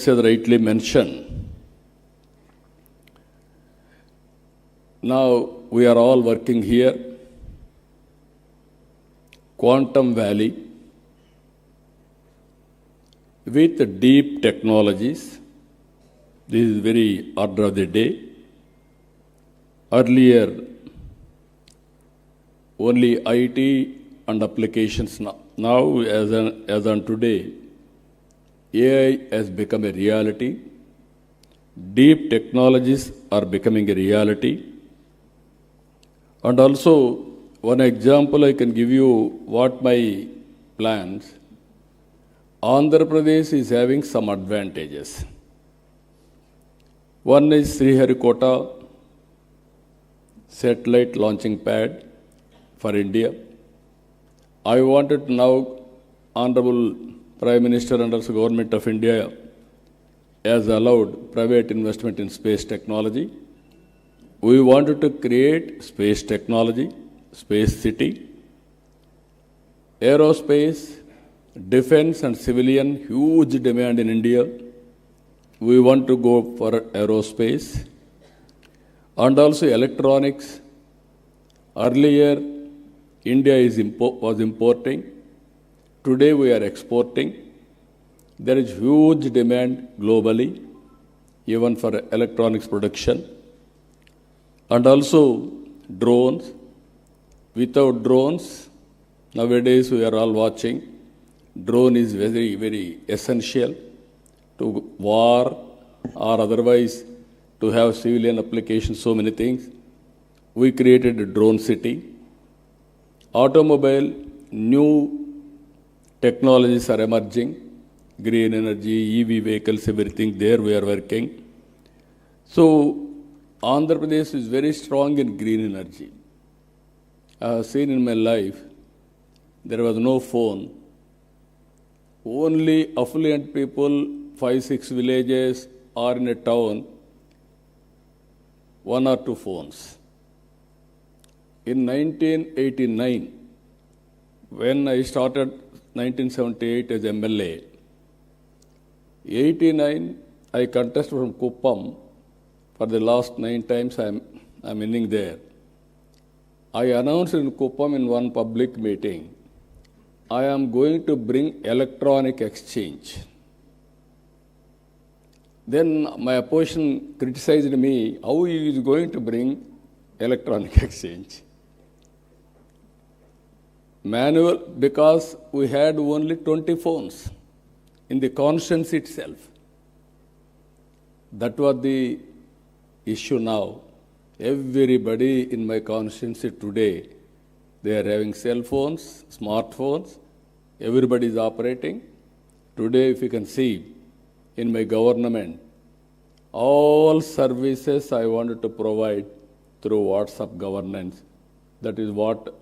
as rightly mentioned, now we are all working here. Quantum Valley with deep technologies. This is very order of the day. Earlier, only IT and applications. Now, as on today, AI has become a reality. Deep technologies are becoming a reality. And also, one example I can give you what my plans. Andhra Pradesh is having some advantages. One is Sriharikota satellite launching pad for India. I wanted now, Honorable Prime Minister and also Government of India has allowed private investment in space technology. We wanted to create space technology, space city, aerospace, defense and civilian, huge demand in India. We want to go for aerospace and also electronics. Earlier, India was importing. Today, we are exporting. There is huge demand globally, even for electronics production. And also drones. Without drones, nowadays we are all watching, drone is very, very essential to war or otherwise to have civilian applications, so many things. We created a drone city. Automobile, new technologies are emerging, green energy, EV vehicles, everything there we are working. So, Andhra Pradesh is very strong in green energy. I have seen in my life, there was no phone. Only affluent people, 5-6 villages or in a town, 1 or 2 phones. In 1989, when I started 1978 as MLA, 89 I contested from Kuppam. For the last 9 times I'm winning there. I announced in Kuppam in one public meeting, I am going to bring electronic exchange. Then my opposition criticized me, how he is going to bring electronic exchange? Manual, because we had only 20 phones in the constituency itself. That was the issue now. Everybody in my constituency today, they are having cell phones, smartphones, everybody is operating. Today, if you can see, in my government, all services I wanted to provide through WhatsApp governance. That is what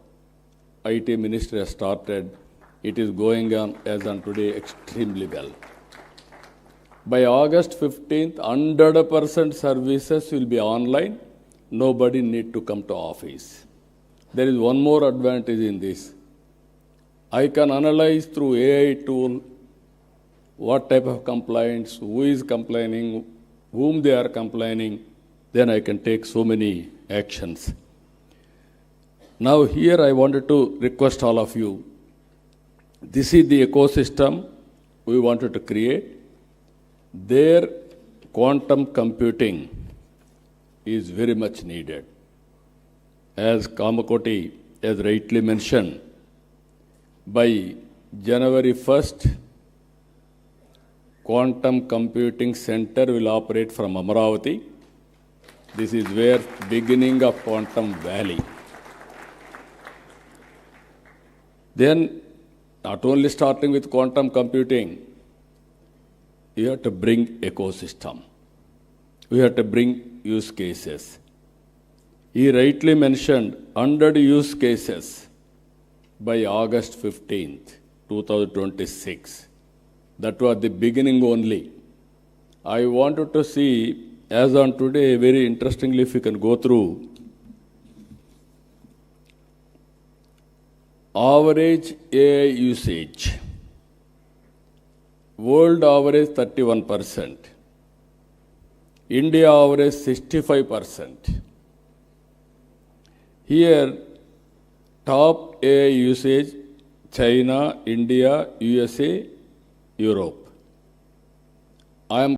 IT Ministry has started. It is going on as on today extremely well. By August 15th, 100% services will be online. Nobody need to come to office. There is one more advantage in this. I can analyze through AI tool what type of complaints, who is complaining, whom they are complaining. Then I can take so many actions. Now here I wanted to request all of you. This is the ecosystem we wanted to create. There, quantum computing is very much needed. As Kamakoti has rightly mentioned, by January 1st, Quantum Computing Center will operate from Amaravati. This is where beginning of Quantum Valley. Then, not only starting with quantum computing, you have to bring ecosystem. We have to bring use cases. He rightly mentioned 100 use cases by August 15th, 2026. That was the beginning only. I wanted to see, as on today, very interestingly, if you can go through, average AI usage. world average 31%, India average 65%. Here, top AI usage, China, India, USA, Europe. I am